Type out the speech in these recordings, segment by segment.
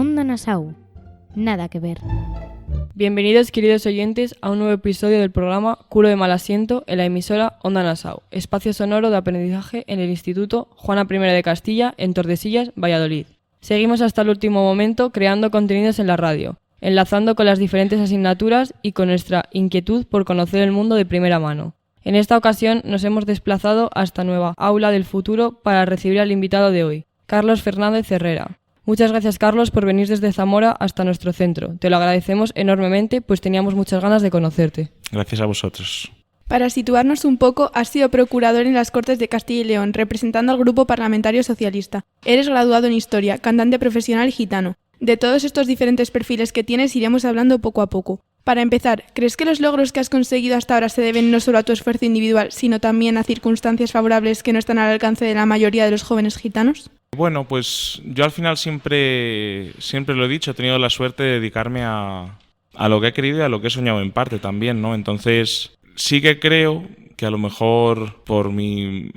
Onda Nassau. Nada que ver. Bienvenidos, queridos oyentes, a un nuevo episodio del programa Culo de mal asiento en la emisora Onda Nassau, espacio sonoro de aprendizaje en el Instituto Juana I de Castilla, en Tordesillas, Valladolid. Seguimos hasta el último momento creando contenidos en la radio, enlazando con las diferentes asignaturas y con nuestra inquietud por conocer el mundo de primera mano. En esta ocasión nos hemos desplazado hasta nueva aula del futuro para recibir al invitado de hoy, Carlos Fernández Herrera. Muchas gracias, Carlos, por venir desde Zamora hasta nuestro centro. Te lo agradecemos enormemente, pues teníamos muchas ganas de conocerte. Gracias a vosotros. Para situarnos un poco, has sido procurador en las Cortes de Castilla y León, representando al Grupo Parlamentario Socialista. Eres graduado en Historia, cantante profesional gitano. De todos estos diferentes perfiles que tienes iremos hablando poco a poco. Para empezar, ¿crees que los logros que has conseguido hasta ahora se deben no solo a tu esfuerzo individual, sino también a circunstancias favorables que no están al alcance de la mayoría de los jóvenes gitanos? Bueno, pues yo al final siempre lo he dicho, he tenido la suerte de dedicarme a lo que he querido y a lo que he soñado en parte también, ¿no? Entonces sí que creo que a lo mejor por mi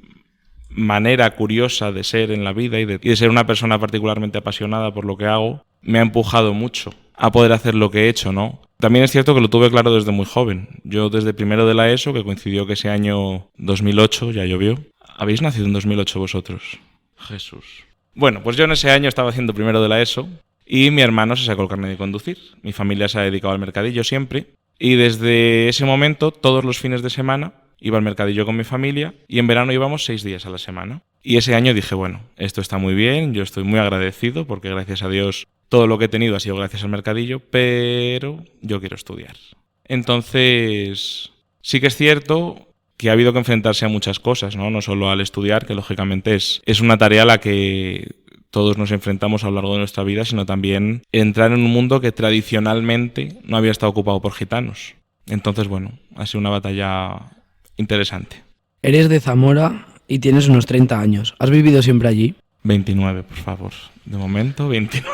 manera curiosa de ser en la vida y de ser una persona particularmente apasionada por lo que hago, me ha empujado mucho a poder hacer lo que he hecho, ¿no? También es cierto que lo tuve claro desde muy joven. Yo desde primero de la ESO, que coincidió que ese año 2008 ya llovió. ¿Habéis nacido en 2008 vosotros? Jesús. Bueno, pues yo en ese año estaba haciendo primero de la ESO y mi hermano se sacó el carnet de conducir. Mi familia se ha dedicado al mercadillo siempre y desde ese momento, todos los fines de semana, iba al mercadillo con mi familia y en verano íbamos 6 días a la semana. Y ese año dije, bueno, esto está muy bien, yo estoy muy agradecido porque gracias a Dios todo lo que he tenido ha sido gracias al mercadillo, pero yo quiero estudiar. Entonces, sí que es cierto que ha habido que enfrentarse a muchas cosas, ¿no? No solo al estudiar, que lógicamente es una tarea a la que todos nos enfrentamos a lo largo de nuestra vida, sino también entrar en un mundo que tradicionalmente no había estado ocupado por gitanos. Entonces, bueno, ha sido una batalla interesante. Eres de Zamora y tienes unos 30 años. ¿Has vivido siempre allí? 29, por favor. De momento, 29.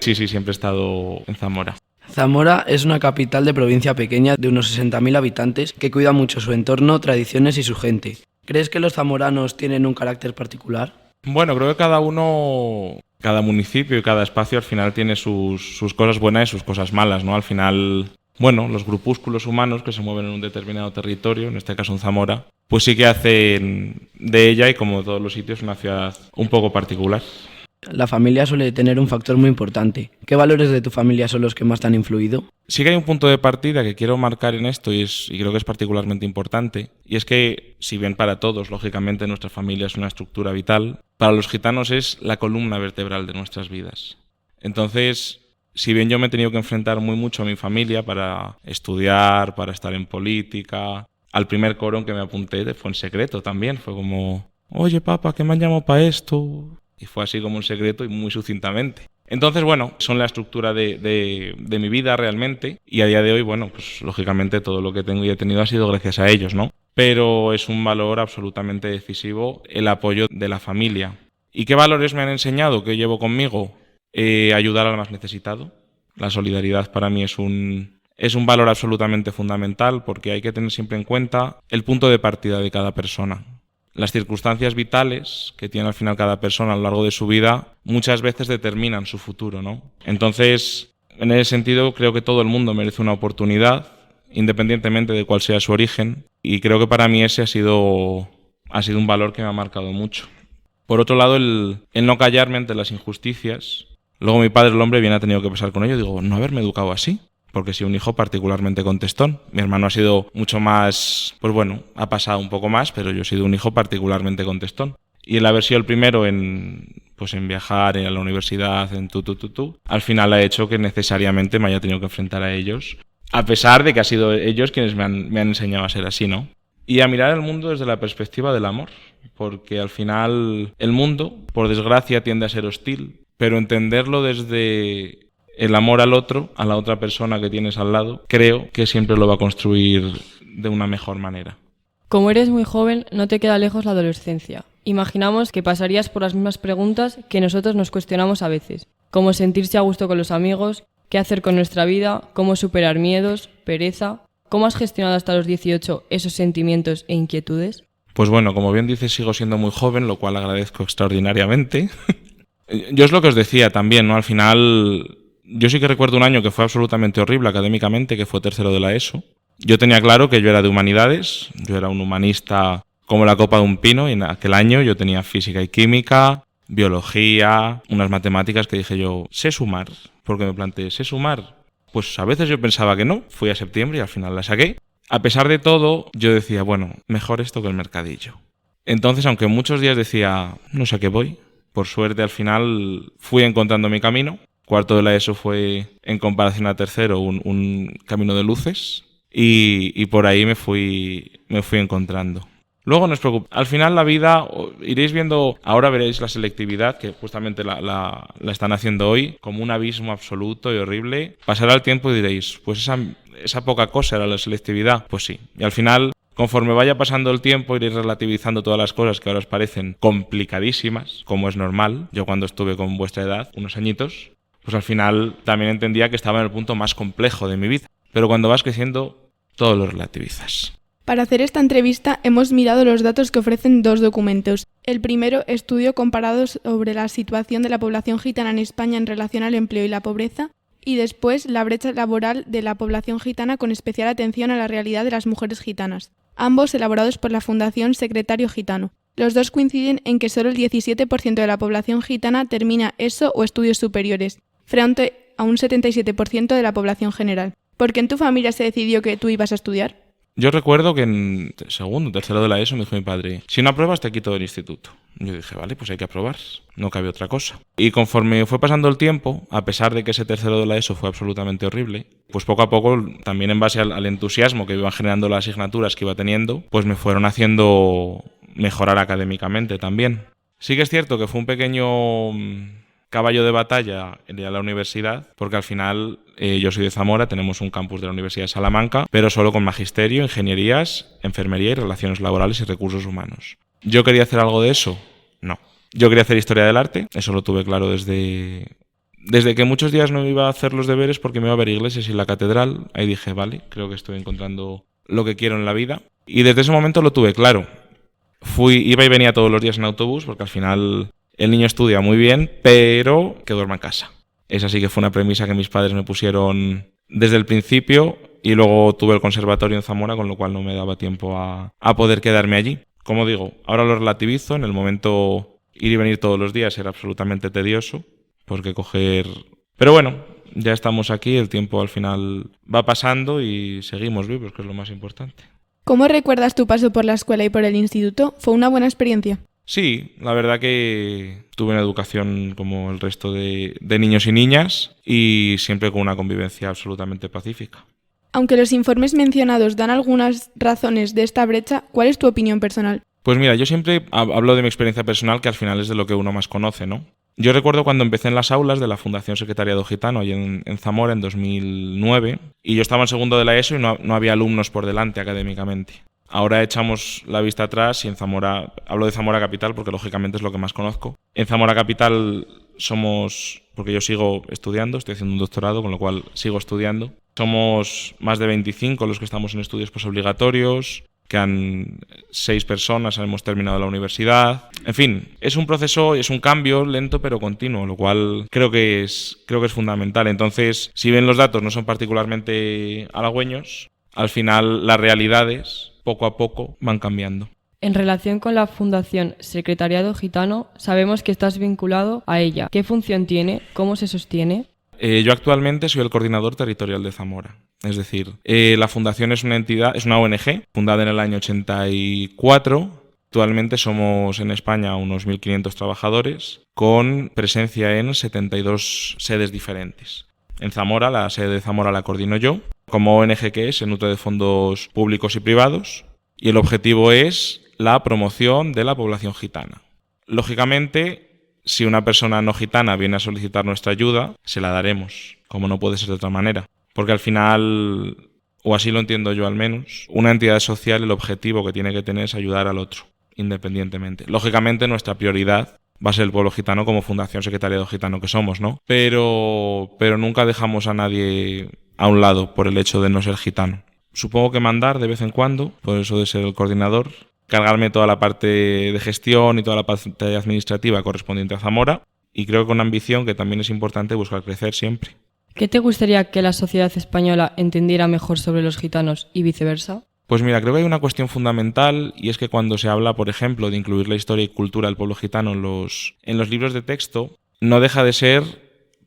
Sí, siempre he estado en Zamora. Zamora es una capital de provincia pequeña de unos 60.000 habitantes que cuida mucho su entorno, tradiciones y su gente. ¿Crees que los zamoranos tienen un carácter particular? Bueno, creo que cada municipio y cada espacio al final tiene sus cosas buenas y sus cosas malas, ¿no? Al final, bueno, los grupúsculos humanos que se mueven en un determinado territorio, en este caso en Zamora, pues sí que hacen de ella, y como de todos los sitios, una ciudad un poco particular. La familia suele tener un factor muy importante. ¿Qué valores de tu familia son los que más te han influido? Sí que hay un punto de partida que quiero marcar en esto y creo que es particularmente importante, y es que, si bien para todos, lógicamente, nuestra familia es una estructura vital, para los gitanos es la columna vertebral de nuestras vidas. Entonces, si bien yo me he tenido que enfrentar muy mucho a mi familia para estudiar, para estar en política, al primer coro en que me apunté fue en secreto también, fue como, oye papá, que me han llamado para esto, y fue así como un secreto y muy sucintamente. Entonces, bueno, son la estructura de mi vida realmente, y a día de hoy, bueno, pues lógicamente todo lo que tengo y he tenido ha sido gracias a ellos, ¿no? Pero es un valor absolutamente decisivo el apoyo de la familia. ¿Y qué valores me han enseñado que llevo conmigo? Ayudar al más necesitado. La solidaridad para mí es un valor absolutamente fundamental, porque hay que tener siempre en cuenta el punto de partida de cada persona. Las circunstancias vitales que tiene al final cada persona a lo largo de su vida muchas veces determinan su futuro, ¿no? Entonces, en ese sentido, creo que todo el mundo merece una oportunidad, independientemente de cuál sea su origen, y creo que para mí ese ha sido un valor que me ha marcado mucho. Por otro lado, el no callarme ante las injusticias. Luego mi padre, el hombre, bien ha tenido que pasar con ello. Digo, no haberme educado así, porque he sido un hijo particularmente contestón. Mi hermano ha sido mucho más, pues bueno, ha pasado un poco más, pero yo he sido un hijo particularmente contestón. Y el haber sido el primero en viajar a la universidad, al final ha hecho que necesariamente me haya tenido que enfrentar a ellos, a pesar de que han sido ellos quienes me han enseñado a ser así, ¿no? Y a mirar el mundo desde la perspectiva del amor, porque al final el mundo, por desgracia, tiende a ser hostil, pero entenderlo desde el amor al otro, a la otra persona que tienes al lado, creo que siempre lo va a construir de una mejor manera. Como eres muy joven, no te queda lejos la adolescencia. Imaginamos que pasarías por las mismas preguntas que nosotros nos cuestionamos a veces. Cómo sentirse a gusto con los amigos, qué hacer con nuestra vida, cómo superar miedos, pereza. ¿Cómo has gestionado hasta los 18 esos sentimientos e inquietudes? Pues bueno, como bien dices, sigo siendo muy joven, lo cual agradezco extraordinariamente. Yo es lo que os decía también, ¿no? Al final, yo sí que recuerdo un año que fue absolutamente horrible académicamente, que fue tercero de la ESO. Yo tenía claro que yo era de humanidades, yo era un humanista como la copa de un pino, y en aquel año yo tenía física y química, biología, unas matemáticas que dije yo, sé sumar, porque me planteé, ¿sé sumar? Pues a veces yo pensaba que no, fui a septiembre y al final la saqué. A pesar de todo, yo decía, bueno, mejor esto que el mercadillo. Entonces, aunque muchos días decía, no sé a qué voy, por suerte al final fui encontrando mi camino. Cuarto de la ESO fue, en comparación a tercero, un camino de luces y por ahí me fui encontrando. Luego no os preocupéis, al final la vida, iréis viendo, ahora veréis la selectividad, que justamente la están haciendo hoy, como un abismo absoluto y horrible. Pasará el tiempo y diréis, pues esa poca cosa era la selectividad. Pues sí, y al final, conforme vaya pasando el tiempo, iréis relativizando todas las cosas que ahora os parecen complicadísimas, como es normal. Yo cuando estuve con vuestra edad, unos añitos, pues al final también entendía que estaba en el punto más complejo de mi vida. Pero cuando vas creciendo, todo lo relativizas. Para hacer esta entrevista hemos mirado los datos que ofrecen dos documentos. El primero, estudio comparado sobre la situación de la población gitana en España en relación al empleo y la pobreza, y después la brecha laboral de la población gitana con especial atención a la realidad de las mujeres gitanas, ambos elaborados por la Fundación Secretario Gitano. Los dos coinciden en que solo el 17% de la población gitana termina ESO o estudios superiores, frente a un 77% de la población general. ¿Por qué en tu familia se decidió que tú ibas a estudiar? Yo recuerdo que en segundo, tercero de la ESO me dijo mi padre, si no apruebas te quito del instituto. Yo dije, vale, pues hay que aprobar, no cabe otra cosa. Y conforme fue pasando el tiempo, a pesar de que ese tercero de la ESO fue absolutamente horrible, pues poco a poco, también en base al entusiasmo que iban generando las asignaturas que iba teniendo, pues me fueron haciendo mejorar académicamente también. Sí que es cierto que fue un pequeño caballo de batalla ir a la universidad, porque al final yo soy de Zamora, tenemos un campus de la Universidad de Salamanca, pero solo con magisterio, ingenierías, enfermería y relaciones laborales y recursos humanos. ¿Yo quería hacer algo de eso? No. Yo quería hacer historia del arte, eso lo tuve claro desde que muchos días no iba a hacer los deberes porque me iba a ver iglesias y la catedral. Ahí dije, vale, creo que estoy encontrando lo que quiero en la vida. Y desde ese momento lo tuve claro. Iba y venía todos los días en autobús porque al final el niño estudia muy bien, pero que duerma en casa. Esa sí que fue una premisa que mis padres me pusieron desde el principio y luego tuve el conservatorio en Zamora, con lo cual no me daba tiempo a poder quedarme allí. Como digo, ahora lo relativizo, en el momento ir y venir todos los días era absolutamente tedioso, porque Pero bueno, ya estamos aquí, el tiempo al final va pasando y seguimos vivos, que es lo más importante. ¿Cómo recuerdas tu paso por la escuela y por el instituto? ¿Fue una buena experiencia? Sí, la verdad que tuve una educación como el resto de niños y niñas y siempre con una convivencia absolutamente pacífica. Aunque los informes mencionados dan algunas razones de esta brecha, ¿cuál es tu opinión personal? Pues mira, yo siempre hablo de mi experiencia personal, que al final es de lo que uno más conoce, ¿no? Yo recuerdo cuando empecé en las aulas de la Fundación Secretariado Gitano, allí en Zamora, en 2009, y yo estaba en segundo de la ESO y no había alumnos por delante académicamente. Ahora echamos la vista atrás y en Zamora, hablo de Zamora Capital porque lógicamente es lo que más conozco. En Zamora Capital somos, porque yo sigo estudiando, estoy haciendo un doctorado, con lo cual sigo estudiando. Somos más de 25 los que estamos en estudios posobligatorios, quedan 6 personas, hemos terminado la universidad. En fin, es un proceso, es un cambio lento pero continuo, lo cual creo que es fundamental. Entonces, si bien los datos no son particularmente halagüeños, al final las realidades poco a poco van cambiando. En relación con la Fundación Secretariado Gitano, sabemos que estás vinculado a ella. ¿Qué función tiene? ¿Cómo se sostiene? Yo actualmente soy el coordinador territorial de Zamora. Es decir, la fundación es una entidad, es una ONG, fundada en el año 84. Actualmente somos en España unos 1.500 trabajadores, con presencia en 72 sedes diferentes. En Zamora, la sede de Zamora la coordino yo. Como ONG que se nutre de fondos públicos y privados, y el objetivo es la promoción de la población gitana. Lógicamente, si una persona no gitana viene a solicitar nuestra ayuda, se la daremos, como no puede ser de otra manera. Porque al final, o así lo entiendo yo al menos, una entidad social, el objetivo que tiene que tener es ayudar al otro, independientemente. Lógicamente, nuestra prioridad va a ser el pueblo gitano como Fundación Secretariado Gitano que somos, ¿no? Pero nunca dejamos a nadie a un lado por el hecho de no ser gitano. Supongo que mandar de vez en cuando, por eso de ser el coordinador, cargarme toda la parte de gestión y toda la parte administrativa correspondiente a Zamora y creo que con ambición, que también es importante buscar crecer siempre. ¿Qué te gustaría que la sociedad española entendiera mejor sobre los gitanos y viceversa? Pues mira, creo que hay una cuestión fundamental y es que cuando se habla, por ejemplo, de incluir la historia y cultura del pueblo gitano en los libros de texto, no deja de ser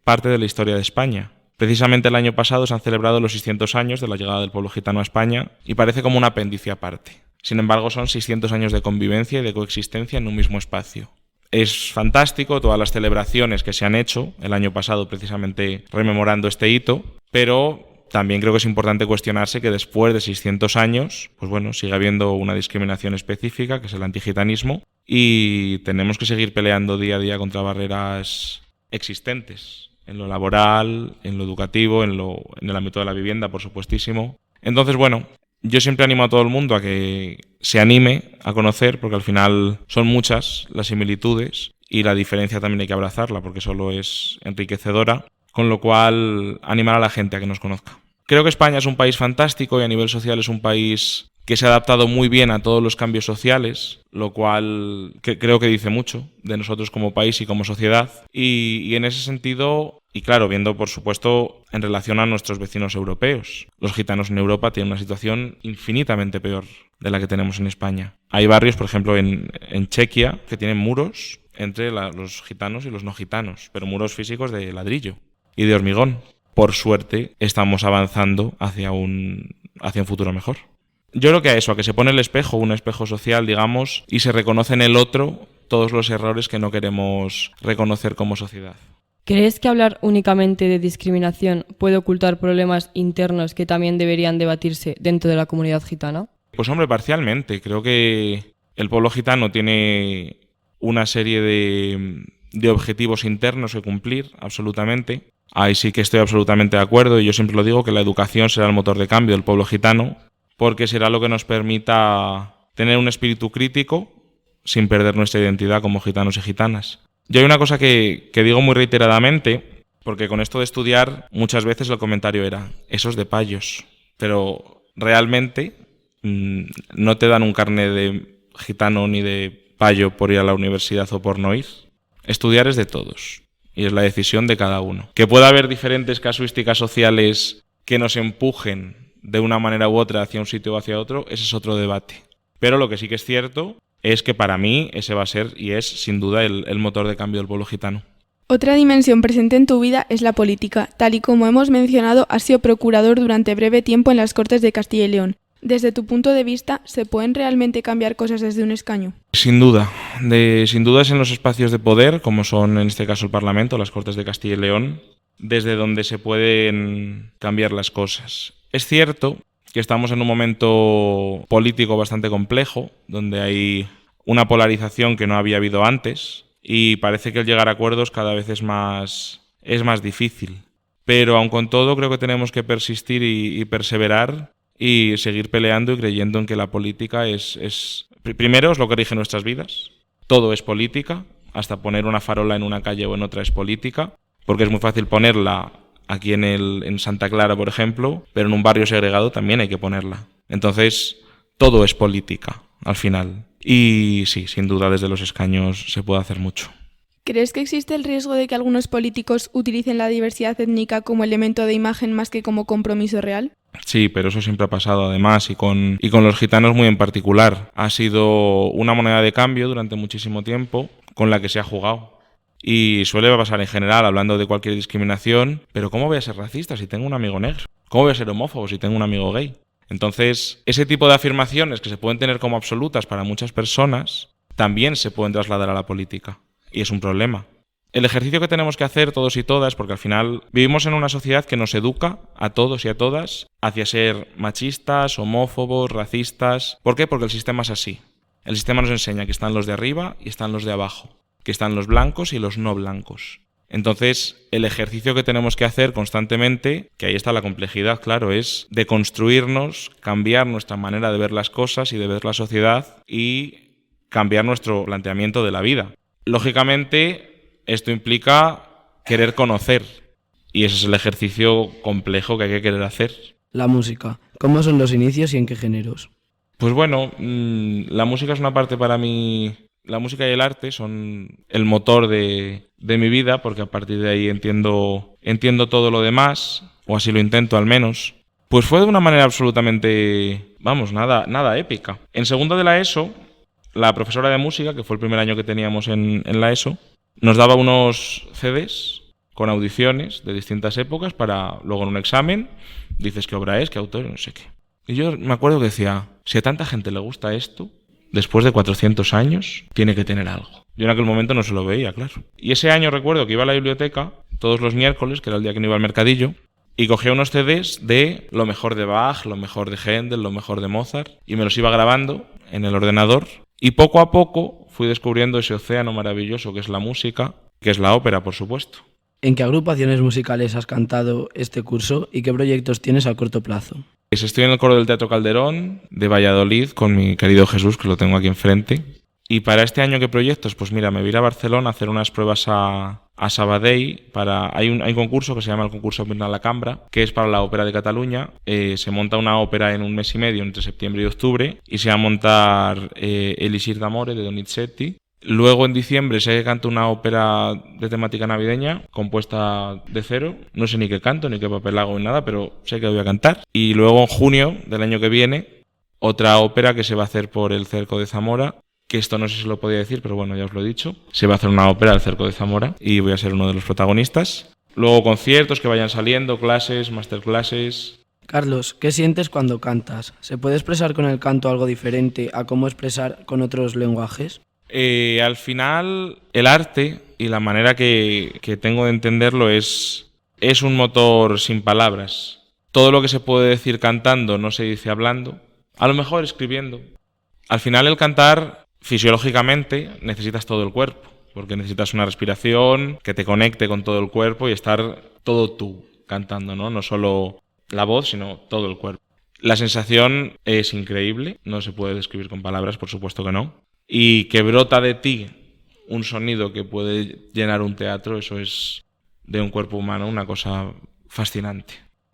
parte de la historia de España. Precisamente el año pasado se han celebrado los 600 años de la llegada del pueblo gitano a España y parece como un apéndice aparte. Sin embargo, son 600 años de convivencia y de coexistencia en un mismo espacio. Es fantástico todas las celebraciones que se han hecho el año pasado precisamente rememorando este hito, pero también creo que es importante cuestionarse que después de 600 años, pues bueno, sigue habiendo una discriminación específica, que es el antigitanismo, y tenemos que seguir peleando día a día contra barreras existentes, en lo laboral, en lo educativo, en el ámbito de la vivienda, por supuestísimo. Entonces, bueno, yo siempre animo a todo el mundo a que se anime a conocer, porque al final son muchas las similitudes y la diferencia también hay que abrazarla, porque solo es enriquecedora, con lo cual animar a la gente a que nos conozca. Creo que España es un país fantástico y a nivel social es un país que se ha adaptado muy bien a todos los cambios sociales, lo cual creo que dice mucho de nosotros como país y como sociedad. Y en ese sentido, y claro, viendo por supuesto en relación a nuestros vecinos europeos, los gitanos en Europa tienen una situación infinitamente peor de la que tenemos en España. Hay barrios, por ejemplo, en Chequia, que tienen muros entre los gitanos y los no gitanos, pero muros físicos de ladrillo y de hormigón. Por suerte, estamos avanzando hacia un futuro mejor. Yo creo que a eso, a que se pone el espejo, un espejo social, digamos, y se reconoce en el otro todos los errores que no queremos reconocer como sociedad. ¿Crees que hablar únicamente de discriminación puede ocultar problemas internos que también deberían debatirse dentro de la comunidad gitana? Pues hombre, parcialmente. Creo que el pueblo gitano tiene una serie de objetivos internos que cumplir, absolutamente. Ahí sí que estoy absolutamente de acuerdo y yo siempre lo digo, que la educación será el motor de cambio del pueblo gitano, porque será lo que nos permita tener un espíritu crítico sin perder nuestra identidad como gitanos y gitanas. Yo hay una cosa que digo muy reiteradamente, porque con esto de estudiar muchas veces el comentario era esos de payos, pero realmente no te dan un carné de gitano ni de payo por ir a la universidad o por no ir. Estudiar es de todos y es la decisión de cada uno. Que pueda haber diferentes casuísticas sociales que nos empujen de una manera u otra hacia un sitio o hacia otro, ese es otro debate. Pero lo que sí que es cierto es que para mí ese va a ser y es sin duda el motor de cambio del pueblo gitano. Otra dimensión presente en tu vida es la política. Tal y como hemos mencionado, has sido procurador durante breve tiempo en las Cortes de Castilla y León. Desde tu punto de vista, ¿se pueden realmente cambiar cosas desde un escaño? Sin duda. Sin duda es en los espacios de poder, como son en este caso el Parlamento, las Cortes de Castilla y León, desde donde se pueden cambiar las cosas. Es cierto que estamos en un momento político bastante complejo, donde hay una polarización que no había habido antes y parece que el llegar a acuerdos cada vez es más difícil. Pero aun con todo creo que tenemos que persistir y perseverar y seguir peleando y creyendo en que la política primero es lo que rige nuestras vidas. Todo es política, hasta poner una farola en una calle o en otra es política, porque es muy fácil ponerla aquí en Santa Clara, por ejemplo, pero en un barrio segregado también hay que ponerla. Entonces, todo es política, al final. Y sí, sin duda, desde los escaños se puede hacer mucho. ¿Crees que existe el riesgo de que algunos políticos utilicen la diversidad étnica como elemento de imagen más que como compromiso real? Sí, pero eso siempre ha pasado además y con los gitanos muy en particular. Ha sido una moneda de cambio durante muchísimo tiempo con la que se ha jugado. Y suele pasar en general, hablando de cualquier discriminación, pero ¿cómo voy a ser racista si tengo un amigo negro? ¿Cómo voy a ser homófobo si tengo un amigo gay? Entonces, ese tipo de afirmaciones que se pueden tener como absolutas para muchas personas, también se pueden trasladar a la política. Y es un problema. El ejercicio que tenemos que hacer todos y todas, porque al final vivimos en una sociedad que nos educa a todos y a todas hacia ser machistas, homófobos, racistas. ¿Por qué? Porque el sistema es así. El sistema nos enseña que están los de arriba y están los de abajo, que están los blancos y los no blancos. Entonces, el ejercicio que tenemos que hacer constantemente, que ahí está la complejidad, claro, es de construirnos, cambiar nuestra manera de ver las cosas y de ver la sociedad y cambiar nuestro planteamiento de la vida. Lógicamente, esto implica querer conocer y ese es el ejercicio complejo que hay que querer hacer. La música. ¿Cómo son los inicios y en qué géneros? Pues bueno, la música es una parte para mí. La música y el arte son el motor de de mi vida, porque a partir de ahí entiendo todo lo demás, o así lo intento al menos, pues fue de una manera absolutamente, nada épica. En segundo de la ESO, la profesora de música, que fue el primer año que teníamos en la ESO, nos daba unos CDs con audiciones de distintas épocas para luego en un examen dices qué obra es, qué autor, no sé qué. Y yo me acuerdo que decía, si a tanta gente le gusta esto, después de 400 años, tiene que tener algo. Yo en aquel momento no se lo veía, claro. Y ese año recuerdo que iba a la biblioteca todos los miércoles, que era el día que no iba al mercadillo, y cogía unos CDs de lo mejor de Bach, lo mejor de Händel, lo mejor de Mozart, y me los iba grabando en el ordenador. Y poco a poco fui descubriendo ese océano maravilloso que es la música, que es la ópera, por supuesto. ¿En qué agrupaciones musicales has cantado este curso y qué proyectos tienes a corto plazo? Estoy en el coro del Teatro Calderón de Valladolid con mi querido Jesús, que lo tengo aquí enfrente. Y para este año, ¿qué proyectos? Pues mira, me voy a ir a Barcelona a hacer unas pruebas a Sabadell. Hay un concurso que se llama el concurso Mirna la Cambra, que es para la Ópera de Cataluña. Se monta una ópera en un mes y medio, entre septiembre y octubre, y se va a montar Elisir d'Amore de Donizetti. Luego en diciembre sé que canto una ópera de temática navideña, compuesta de cero. No sé ni qué canto, ni qué papel hago, ni nada, pero sé que voy a cantar. Y luego en junio del año que viene, otra ópera que se va a hacer por el Cerco de Zamora, que esto no sé si lo podía decir, pero bueno, ya os lo he dicho. Se va a hacer una ópera al Cerco de Zamora y voy a ser uno de los protagonistas. Luego conciertos que vayan saliendo, clases, masterclasses. Carlos, ¿qué sientes cuando cantas? ¿Se puede expresar con el canto algo diferente a cómo expresar con otros lenguajes? Al final, el arte y la manera que tengo de entenderlo es un motor sin palabras. Todo lo que se puede decir cantando no se dice hablando, a lo mejor escribiendo. Al final el cantar, fisiológicamente, necesitas todo el cuerpo, porque necesitas una respiración que te conecte con todo el cuerpo y estar todo tú cantando, ¿no? No solo la voz, sino todo el cuerpo. La sensación es increíble, no se puede describir con palabras, por supuesto que no. Y que brota de ti un sonido que puede llenar un teatro, eso es de un cuerpo humano una cosa fascinante.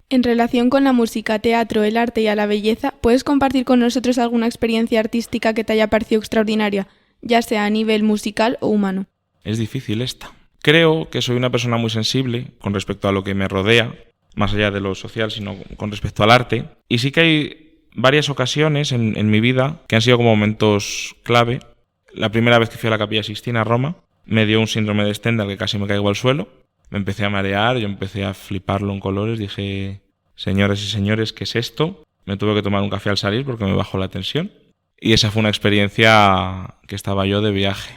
En relación con la música, teatro, el arte y a la belleza, ¿puedes compartir con nosotros alguna experiencia artística que te haya parecido extraordinaria, ya sea a nivel musical o humano? Es difícil esta. Creo que soy una persona muy sensible con respecto a lo que me rodea, más allá de lo social, sino con respecto al arte. Y sí que hay varias ocasiones en mi vida que han sido como momentos clave. La primera vez que fui a la Capilla Sixtina a Roma me dio un síndrome de Stendhal que casi me caigo al suelo. Me empecé a marear, yo empecé a fliparlo en colores. Dije, señoras y señores, ¿qué es esto? Me tuve que tomar un café al salir porque me bajó la tensión. Y esa fue una experiencia que estaba yo de viaje.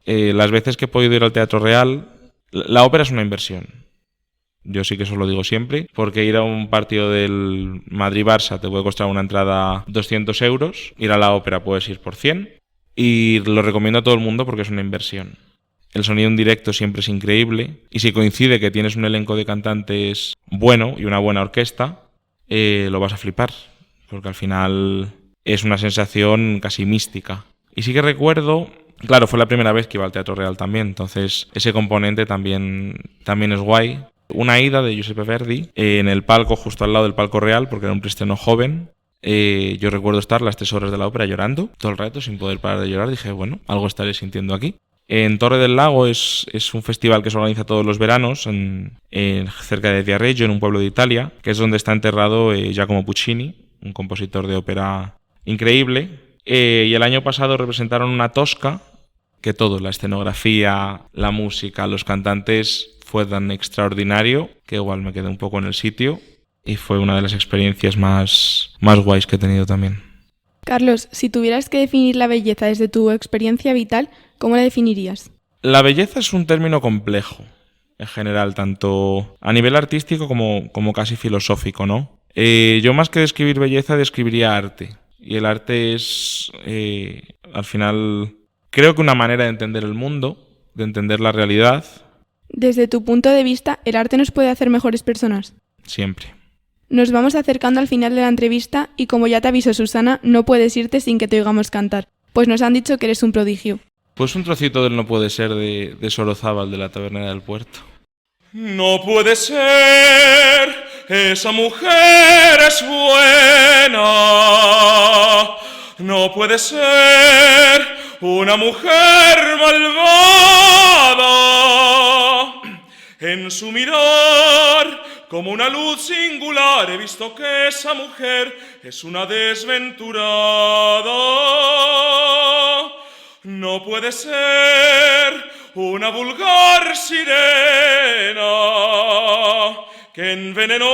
Las veces que he podido ir al Teatro Real, la ópera es una inversión. Yo sí que eso lo digo siempre, porque ir a un partido del Madrid-Barça te puede costar una entrada 200 euros, ir a la ópera puedes ir por 100, y lo recomiendo a todo el mundo porque es una inversión. El sonido en directo siempre es increíble, y si coincide que tienes un elenco de cantantes bueno y una buena orquesta, lo vas a flipar, porque al final es una sensación casi mística. Y sí que recuerdo, claro, fue la primera vez que iba al Teatro Real también, entonces ese componente también es guay. Una ida de Giuseppe Verdi en el palco, justo al lado del palco real, porque era un preestreno joven. Yo recuerdo estar las 3 horas de la ópera llorando todo el rato sin poder parar de llorar. Dije, bueno, algo estaré sintiendo aquí. En Torre del Lago es un festival que se organiza todos los veranos cerca de Viareggio, en un pueblo de Italia, que es donde está enterrado Giacomo Puccini, un compositor de ópera increíble. Y el año pasado representaron una Tosca, que todo, la escenografía, la música, los cantantes, fue tan extraordinario que igual me quedé un poco en el sitio y fue una de las experiencias más guays que he tenido también. Carlos, si tuvieras que definir la belleza desde tu experiencia vital, ¿cómo la definirías? La belleza es un término complejo, en general, tanto a nivel artístico como casi filosófico, ¿no? Yo más que describir belleza, describiría arte. Y el arte es, al final, creo que una manera de entender el mundo, de entender la realidad. Desde tu punto de vista, ¿el arte nos puede hacer mejores personas? Siempre. Nos vamos acercando al final de la entrevista y como ya te avisó Susana, no puedes irte sin que te oigamos cantar, pues nos han dicho que eres un prodigio. Pues un trocito del No puede ser de Sorozábal, de la Tabernera del Puerto. No puede ser, esa mujer es buena. No puede ser una mujer malvada. En su mirar, como una luz singular, he visto que esa mujer es una desventurada. No puede ser una vulgar sirena que envenenó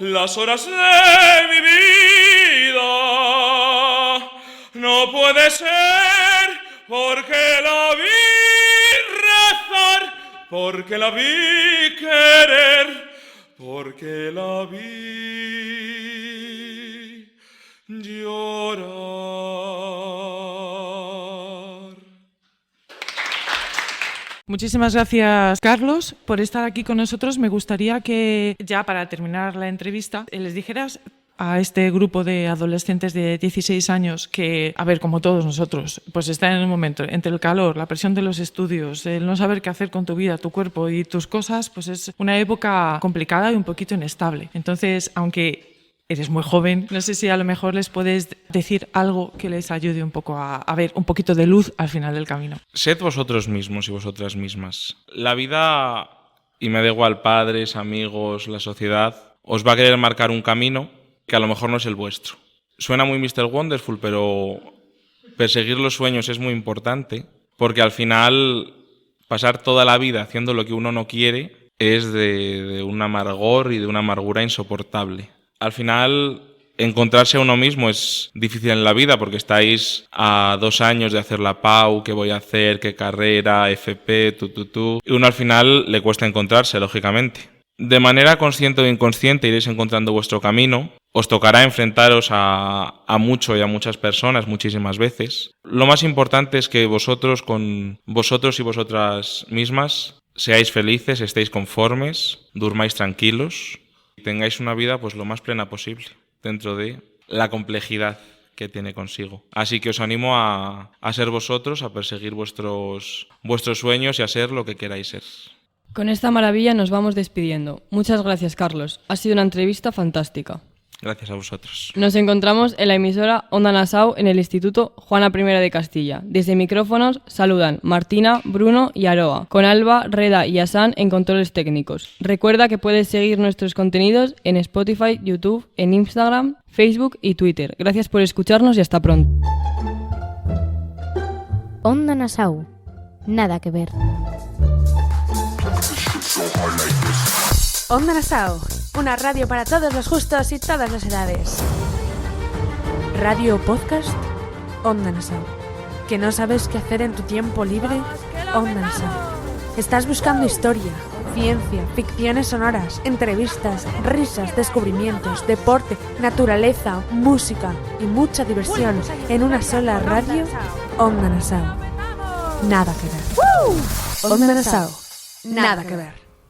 las horas de mi vida. No puede ser porque la vi rezar, porque la vi querer, porque la vi llorar. Muchísimas gracias, Carlos, por estar aquí con nosotros. Me gustaría que, ya para terminar la entrevista, les dijeras a este grupo de adolescentes de 16 años que, a ver, como todos nosotros, pues están en un momento entre el calor, la presión de los estudios, el no saber qué hacer con tu vida, tu cuerpo y tus cosas, pues es una época complicada y un poquito inestable. Entonces, aunque eres muy joven, no sé si a lo mejor les puedes decir algo que les ayude un poco a ver un poquito de luz al final del camino. Sed vosotros mismos y vosotras mismas. La vida, y me da igual padres, amigos, la sociedad, os va a querer marcar un camino que a lo mejor no es el vuestro. Suena muy Mr. Wonderful, pero perseguir los sueños es muy importante, porque al final pasar toda la vida haciendo lo que uno no quiere es de un amargor y de una amargura insoportable. Al final, encontrarse a uno mismo es difícil en la vida porque estáis a 2 años de hacer la PAU, qué voy a hacer, qué carrera, FP, y uno al final le cuesta encontrarse, lógicamente. De manera consciente o inconsciente iréis encontrando vuestro camino. Os tocará enfrentaros a mucho y a muchas personas muchísimas veces. Lo más importante es que vosotros, con vosotros y vosotras mismas, seáis felices, estéis conformes, durmáis tranquilos y tengáis una vida pues lo más plena posible dentro de la complejidad que tiene consigo. Así que os animo a ser vosotros, a perseguir vuestros sueños y a ser lo que queráis ser. Con esta maravilla nos vamos despidiendo. Muchas gracias, Carlos. Ha sido una entrevista fantástica. Gracias a vosotros. Nos encontramos en la emisora Onda Nassau en el Instituto Juana I de Castilla. Desde micrófonos saludan Martina, Bruno y Aroa, con Alba, Reda y Asan en controles técnicos. Recuerda que puedes seguir nuestros contenidos en Spotify, YouTube, en Instagram, Facebook y Twitter. Gracias por escucharnos y hasta pronto. Onda Nassau. Nada que ver. Onda Nassau, una radio para todos los gustos y todas las edades. Radio podcast, Onda Nassau. ¿Que no sabes qué hacer en tu tiempo libre? Onda Nassau. ¿Estás buscando historia, ciencia, ficciones sonoras, entrevistas, risas, descubrimientos, deporte, naturaleza, música y mucha diversión en una sola radio? Onda Nassau. Nada que ver. Onda Nassau. Nada que ver.